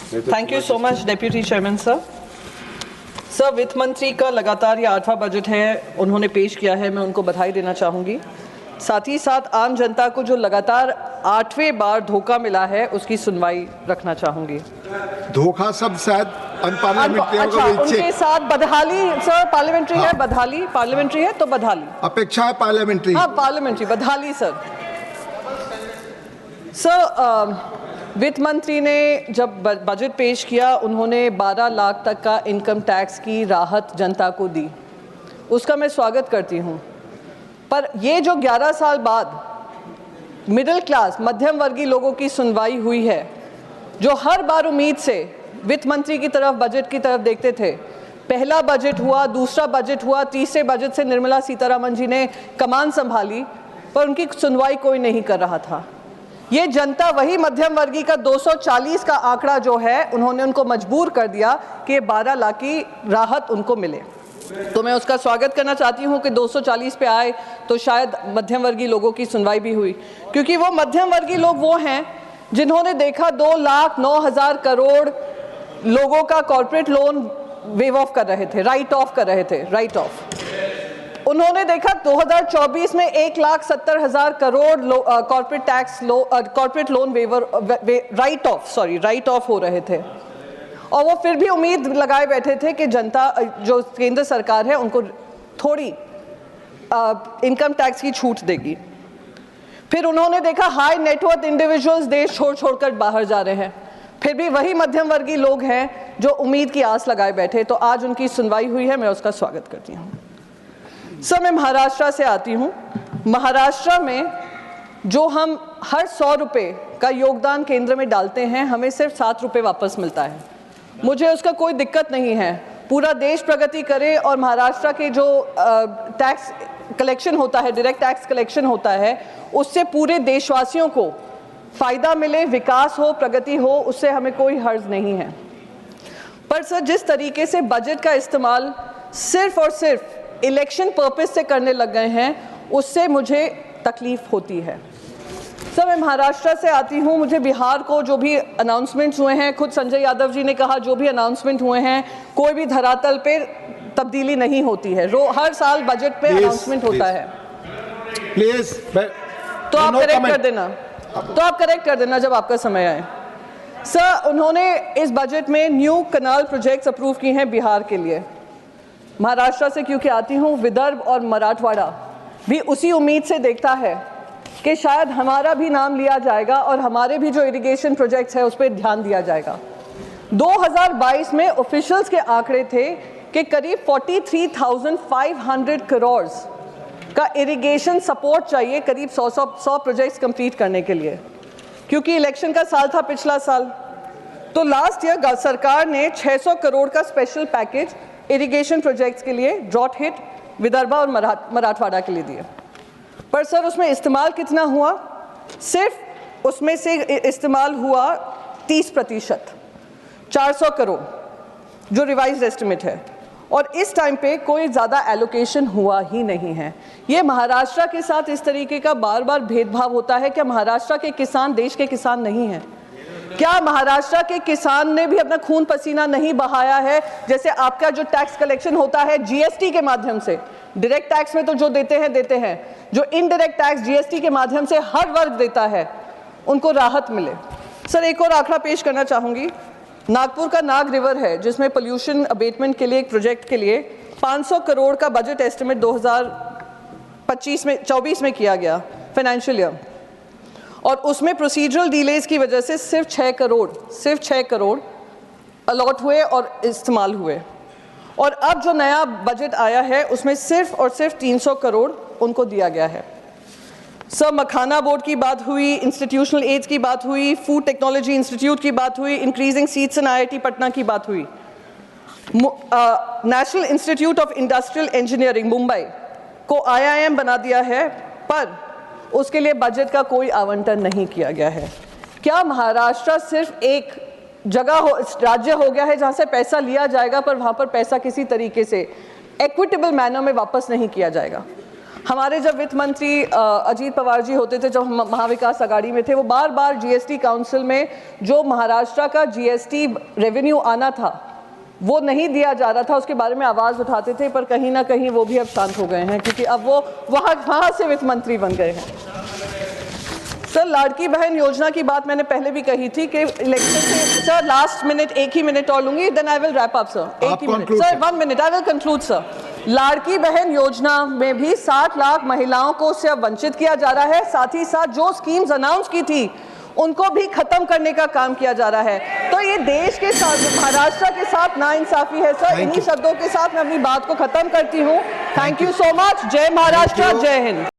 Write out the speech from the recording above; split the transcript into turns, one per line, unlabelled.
Thank you so much deputy chairman sir. Sir, वित्त मंत्री का लगातार ये 8वां बजट है, उन्होंने पेश किया है, मैं उनको बधाई देना चाहूँगी। साथ ही साथ आम जनता को जो लगातार 8वें बार धोखा मिला है उसकी सुनवाई रखना चाहूँगी।
धोखा सब शायद
अच्छा, उनके साथ बदहाली सर, पार्लियामेंट्री है, बदहाली पार्लियामेंट्री है तो बदहाली
अपेक्षा है पार्लियामेंट्री।
हाँ, पार्लियामेंट्री बदहाली सर। सर, वित्त मंत्री ने जब बजट पेश किया, उन्होंने 12 लाख तक का इनकम टैक्स की राहत जनता को दी, उसका मैं स्वागत करती हूँ। पर ये जो 11 साल बाद मिडिल क्लास मध्यम वर्गीय लोगों की सुनवाई हुई है, जो हर बार उम्मीद से वित्त मंत्री की तरफ, बजट की तरफ देखते थे, पहला बजट हुआ, दूसरा बजट हुआ, तीसरे बजट से निर्मला सीतारमण जी ने कमान संभाली, पर उनकी सुनवाई कोई नहीं कर रहा था। ये जनता वही मध्यम वर्गीय का 240 का आंकड़ा जो है, उन्होंने उनको मजबूर कर दिया कि 12 लाख की राहत उनको मिले। तो मैं उसका स्वागत करना चाहती हूँ कि 240 पे आए तो शायद मध्यम वर्गीय लोगों की सुनवाई भी हुई, क्योंकि वो मध्यम वर्गीय लोग वो हैं जिन्होंने देखा 2,09,000 करोड़ लोगों का कॉर्पोरेट लोन वेव ऑफ कर रहे थे, राइट ऑफ कर रहे थे, राइट ऑफ। उन्होंने देखा 2024 में 1,70,000 crore corporate tax corporate loan waiver write off हो रहे थे, और वो फिर भी उम्मीद लगाए बैठे थे कि जनता, जो केंद्र सरकार है, उनको थोड़ी इनकम टैक्स की छूट देगी। फिर उन्होंने देखा हाई नेटवर्थ इंडिविजुअल्स देश छोड़कर बाहर जा रहे हैं, फिर भी वही मध्यम वर्गीय लोग हैं जो उम्मीद की आस लगाए बैठे, तो आज उनकी सुनवाई हुई है, मैं उसका स्वागत करती हूँ। सर, मैं महाराष्ट्र से आती हूँ। महाराष्ट्र में जो हम हर 100 रुपये का योगदान केंद्र में डालते हैं, हमें सिर्फ 7 रुपये वापस मिलता है। मुझे उसका कोई दिक्कत नहीं है, पूरा देश प्रगति करे और महाराष्ट्र के जो टैक्स कलेक्शन होता है, डायरेक्ट टैक्स कलेक्शन होता है, उससे पूरे देशवासियों को फ़ायदा मिले, विकास हो, प्रगति हो, उससे हमें कोई हर्ज नहीं है। पर सर, जिस तरीके से बजट का इस्तेमाल सिर्फ और सिर्फ इलेक्शन पर्पस से करने लग गए हैं, उससे मुझे तकलीफ होती है। सर, मैं महाराष्ट्र से आती हूँ। मुझे बिहार को जो भी अनाउंसमेंट्स हुए हैं, खुद संजय यादव जी ने कहा, जो भी अनाउंसमेंट हुए हैं, कोई भी धरातल पे तब्दीली नहीं होती है। हर साल बजट पे अनाउंसमेंट होता है।
प्लीज,
तो आप करेक्ट कर देना जब आपका समय आए। सर, उन्होंने इस बजट में न्यू कनाल प्रोजेक्ट्स अप्रूव किए हैं बिहार के लिए। महाराष्ट्र से क्योंकि आती हूँ, विदर्भ और मराठवाड़ा भी उसी उम्मीद से देखता है कि शायद हमारा भी नाम लिया जाएगा और हमारे भी जो इरिगेशन प्रोजेक्ट्स है उस पर ध्यान दिया जाएगा। 2022 में ऑफिशियल्स के आंकड़े थे कि करीब 43,500 करोड़ का इरिगेशन सपोर्ट चाहिए, करीब 100 प्रोजेक्ट्स कंप्लीट करने के लिए, क्योंकि इलेक्शन का साल था पिछला साल। तो लास्ट ईयर सरकार ने 600 करोड़ का स्पेशल पैकेज इरिगेशन प्रोजेक्ट्स के लिए ड्रॉट हिट विदर्भ और मराठवाड़ा के लिए दिए। पर सर, उसमें इस्तेमाल कितना हुआ? सिर्फ उसमें से इस्तेमाल हुआ 30%, 400 करोड़ जो रिवाइज्ड एस्टिमेट है, और इस टाइम पे कोई ज़्यादा एलोकेशन हुआ ही नहीं है। ये महाराष्ट्र के साथ इस तरीके का बार बार भेदभाव होता है। क्या महाराष्ट्र के किसान देश के किसान नहीं हैं? क्या महाराष्ट्र के किसान ने भी अपना खून पसीना नहीं बहाया है? जैसे आपका जो टैक्स कलेक्शन होता है जीएसटी के माध्यम से, डायरेक्ट टैक्स में तो जो देते हैं, जो इनडायरेक्ट टैक्स जीएसटी के माध्यम से हर वर्ग देता है, उनको राहत मिले। सर, एक और आंकड़ा पेश करना चाहूँगी। नागपुर का नाग रिवर है, जिसमें पोल्यूशन अबेटमेंट के लिए एक प्रोजेक्ट के लिए 500 करोड़ का बजट एस्टिमेट 2024 में किया गया फाइनेंशियल ईयर, और उसमें प्रोसीजरल डिलेज की वजह से सिर्फ 6 करोड़ अलॉट हुए और इस्तेमाल हुए। और अब जो नया बजट आया है उसमें सिर्फ और सिर्फ 300 करोड़ उनको दिया गया है। सर, मखाना बोर्ड की बात हुई, इंस्टीट्यूशनल एड्स की बात हुई, फूड टेक्नोलॉजी इंस्टीट्यूट की बात हुई, increasing seats in IIT Patna की बात हुई, national institute of industrial engineering Mumbai को IIM बना दिया है, पर उसके लिए बजट का कोई आवंटन नहीं किया गया है। क्या महाराष्ट्र सिर्फ एक राज्य हो गया है जहां से पैसा लिया जाएगा, पर वहां पर पैसा किसी तरीके से इक्विटेबल मैनर में वापस नहीं किया जाएगा? हमारे जब वित्त मंत्री अजीत पवार जी होते थे, जब हम महाविकास आघाड़ी में थे, वो बार बार जीएसटी काउंसिल में जो महाराष्ट्र का जीएसटी रेवेन्यू आना था वो नहीं दिया जा रहा था, उसके बारे में आवाज़ उठाते थे, पर कहीं ना कहीं वो भी अब शांत हो गए हैं क्योंकि अब वो वहाँ से वित्त मंत्री बन गए हैं। सर, लाड़की बहन योजना की बात मैंने पहले भी कही थी कि इलेक्शन से सर लास्ट मिनट, एक ही मिनट और लूंगी, then I will wrap up sir. एक ही minute sir, 1 minute, I will conclude sir. Ladki Bahin Yojana में भी 60 लाख महिलाओं को उससे अब वंचित किया जा रहा है। साथ ही साथ जो स्कीम्स अनाउंस की थी उनको भी खत्म करने का काम किया जा रहा है। तो ये देश के साथ, महाराष्ट्र के साथ नाइंसाफी है सर। इन्हीं शब्दों के साथ मैं अपनी बात को खत्म करती हूँ। Thank you so much. जय महाराष्ट्र, जय हिंद।